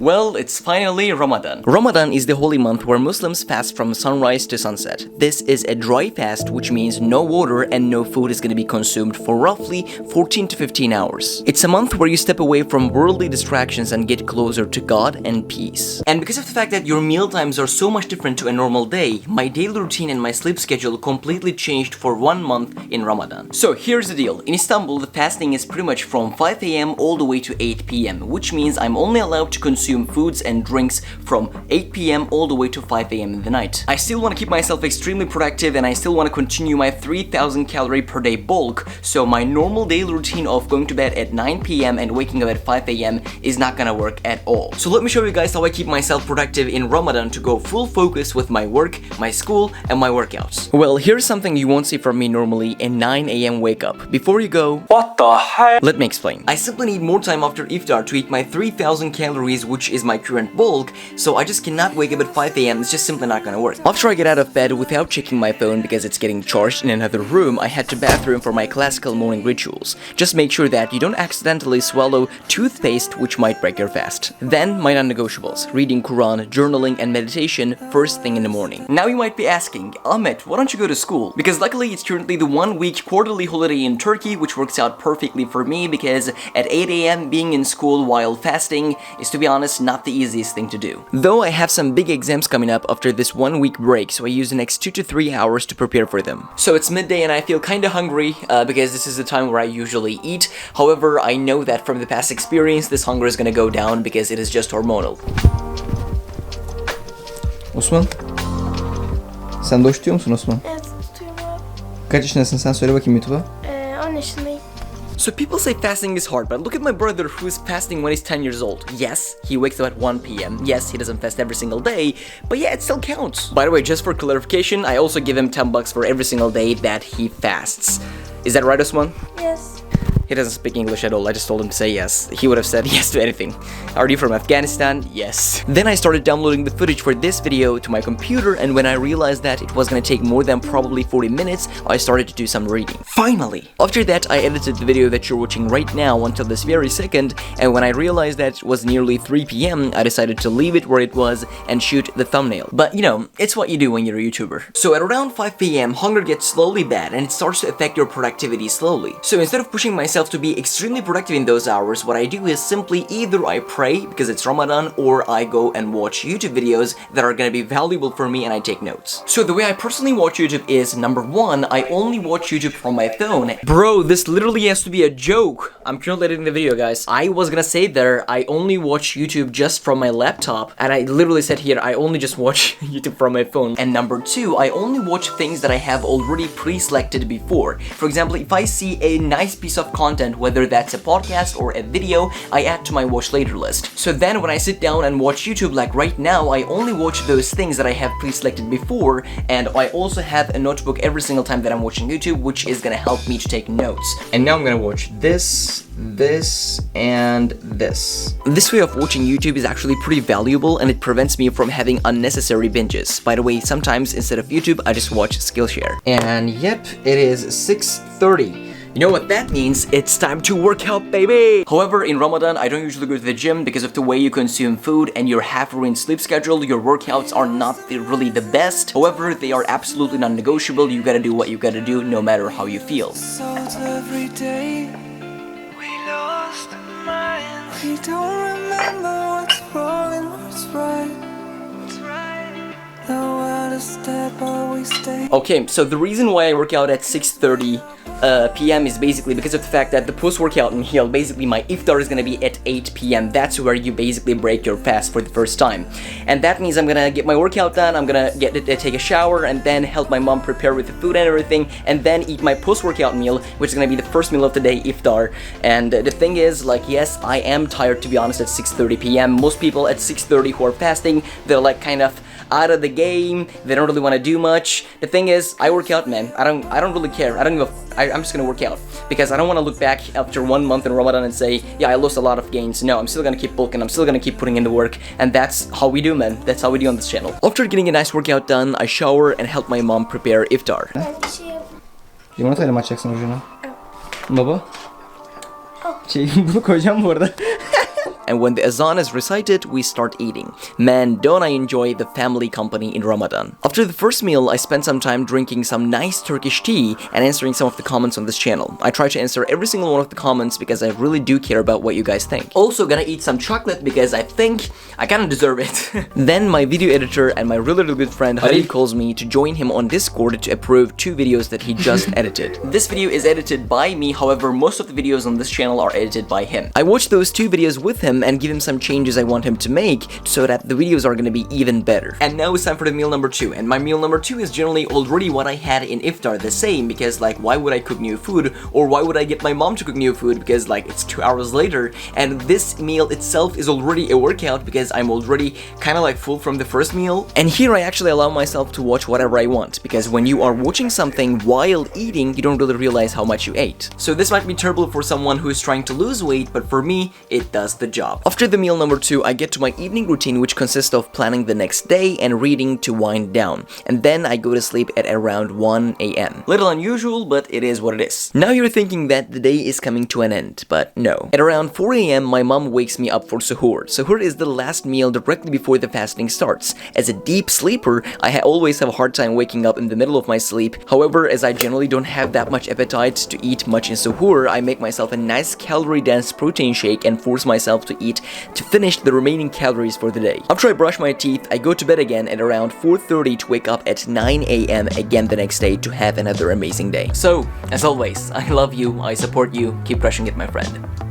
Well, it's finally Ramadan. Ramadan is the holy month where Muslims fast from sunrise to sunset. This is a dry fast, which means no water and no food is going to be consumed for roughly 14 to 15 hours. It's a month where you step away from worldly distractions and get closer to God and peace. And because of the fact that your meal times are so much different to a normal day, my daily routine and my sleep schedule completely changed for 1 month in Ramadan. So here's the deal. In Istanbul, the fasting is pretty much from 5 a.m. all the way to 8 p.m., which means I'm only allowed to consume foods and drinks from 8 p.m. all the way to 5 a.m. in the night. I still want to keep myself extremely productive and I still want to continue my 3000 calorie per day bulk, so my normal daily routine of going to bed at 9 p.m. and waking up at 5 a.m. is not gonna work at all. So let me show you guys how I keep myself productive in Ramadan to go full focus with my work, my school, and my workouts. Well, here's something you won't see from me normally: a 9 a.m. wake up. Before you go, what the heck? Let me explain. I simply need more time after Iftar to eat my 3000 calories, which is my current bulk, so I just cannot wake up at 5 a.m. It's just simply not gonna work. After I get out of bed without checking my phone because it's getting charged in another room, I head to bathroom for my classical morning rituals. Just make sure that you don't accidentally swallow toothpaste, which might break your fast. Then my non-negotiables: reading Quran, journaling, and meditation first thing in the morning. Now you might be asking, Ahmet, why don't you go to school? Because luckily it's currently the 1 week quarterly holiday in Turkey, which works out perfectly for me because at 8 a.m. being in school while fasting is, to be honest, not the easiest thing to do. Though I have some big exams coming up after this 1 week break, so I use the next 2 to 3 hours to prepare for them. So it's midday and I feel kinda hungry because this is the time where I usually eat. However, I know that from the past experience, this hunger is gonna go down because it is just hormonal. Osman, sen de oruç tutuyor musun Osman? Evet, tutuyorum abi. Kaç yaşındasın sen? Söyle bakayım YouTube'a. 10 yaşındayım. So people say fasting is hard, but look at my brother who is fasting when he's 10 years old. Yes, he wakes up at 1 p.m. Yes, he doesn't fast every single day, but yeah, it still counts. By the way, just for clarification, I also give him $10 for every single day that he fasts. Is that right, Osman? Yes. He doesn't speak English at all. I just told him to say yes. He would have said yes to anything. Are you from Afghanistan? Yes. Then I started downloading the footage for this video to my computer, and when I realized that it was gonna take more than probably 40 minutes, I started to do some reading. Finally! After that, I edited the video that you're watching right now until this very second, and when I realized that it was nearly 3 p.m., I decided to leave it where it was and shoot the thumbnail. But you know, it's what you do when you're a YouTuber. So at around 5 p.m., hunger gets slowly bad and it starts to affect your productivity slowly. So instead of pushing myself to be extremely productive in those hours, what I do is simply either I pray because it's Ramadan, or I go and watch YouTube videos that are gonna be valuable for me and I take notes. So the way I personally watch YouTube is, number 1, I only watch YouTube from my phone. Bro, this literally has to be a joke. I'm currently editing the video, guys. I was gonna say there, I only watch YouTube just from my laptop, and I literally said here, I only just watch YouTube from my phone. And number 2, I only watch things that I have already pre-selected before. For example, if I see a nice piece of content, whether that's a podcast or a video, I add to my watch later list. So then when I sit down and watch YouTube like right now, I only watch those things that I have pre-selected before, and I also have a notebook every single time that I'm watching YouTube, which is gonna help me to take notes. And now I'm gonna watch this, and this. This way of watching YouTube is actually pretty valuable and it prevents me from having unnecessary binges. By the way, sometimes instead of YouTube, I just watch SKILLSHARE. And yep, it is 6:30. You know what that means? It's time to work out, baby! However, in Ramadan, I don't usually go to the gym because of the way you consume food and your half-ruined sleep schedule. Your workouts are not really the best. However, they are absolutely non-negotiable. You gotta do what you gotta do no matter how you feel. Every day we lost our minds. We don't remember what's wrong and what's right. The world is dead, but we stay. Okay, so the reason why I work out at 6:30 p.m. is basically because of the fact that the post-workout meal, basically my Iftar is gonna be at 8 p.m. That's where you basically break your fast for the first time. And that means I'm gonna get my workout done, I'm gonna take a shower, and then help my mom prepare with the food and everything, and then eat my post-workout meal, which is gonna be the first meal of the day, Iftar. And the thing is, like, yes, I am tired, to be honest, at 6:30 p.m. Most people at 6:30 who are fasting, they're like kind of out of the game. They don't really want to do much. The thing is, I work out, man. I don't really care. I'm just gonna work out because I don't want to look back after 1 month in Ramadan and say, yeah, I lost a lot of gains. No, I'm still gonna keep bulking. I'm still gonna keep putting in the work, and that's how we do, man. That's how we do on this channel. After getting a nice workout done, I shower and help my mom prepare Iftar. Ben bir şey yap. Limonatayla mı açacaksın ucunu? Baba? Bunu koyacağım bu arada. and when the azan is recited, we start eating. Man, don't I enjoy the family company in Ramadan. After the first meal, I spent some time drinking some nice Turkish tea and answering some of the comments on this channel. I try to answer every single one of the comments because I really do care about what you guys think. Also gonna eat some chocolate because I think I kinda deserve it. Then my video editor and my really good friend Halil calls me to join him on Discord to approve 2 videos that he just edited. This video is edited by me, however most of the videos on this channel are edited by him. I watched those 2 videos with him and give him some changes I want him to make so that the videos are gonna be even better. And now it's time for the meal number 2, and my meal number 2 is generally already what I had in Iftar, the same, because like why would I cook new food, or why would I get my mom to cook new food, because like it's 2 hours later, and this meal itself is already a workout because I'm already kind of like full from the first meal. And here I actually allow myself to watch whatever I want, because when you are watching something while eating, you don't really realize how much you ate. So this might be terrible for someone who is trying to lose weight, but for me, it does the job. After the meal number 2, I get to my evening routine, which consists of planning the next day and reading to wind down. And then I go to sleep at around 1 a.m. Little unusual, but it is what it is. Now you're thinking that the day is coming to an end, but no. At around 4 a.m., my mom wakes me up for suhoor. Suhoor is the last meal directly before the fasting starts. As a deep sleeper, I always have a hard time waking up in the middle of my sleep. However, as I generally don't have that much appetite to eat much in suhoor, I make myself a nice calorie-dense protein shake and force myself to eat to finish the remaining calories for the day. After I brush my teeth, I go to bed again at around 4:30 to wake up at 9 a.m. again the next day to have another amazing day. So, as always, I love you, I support you, keep crushing it, my friend.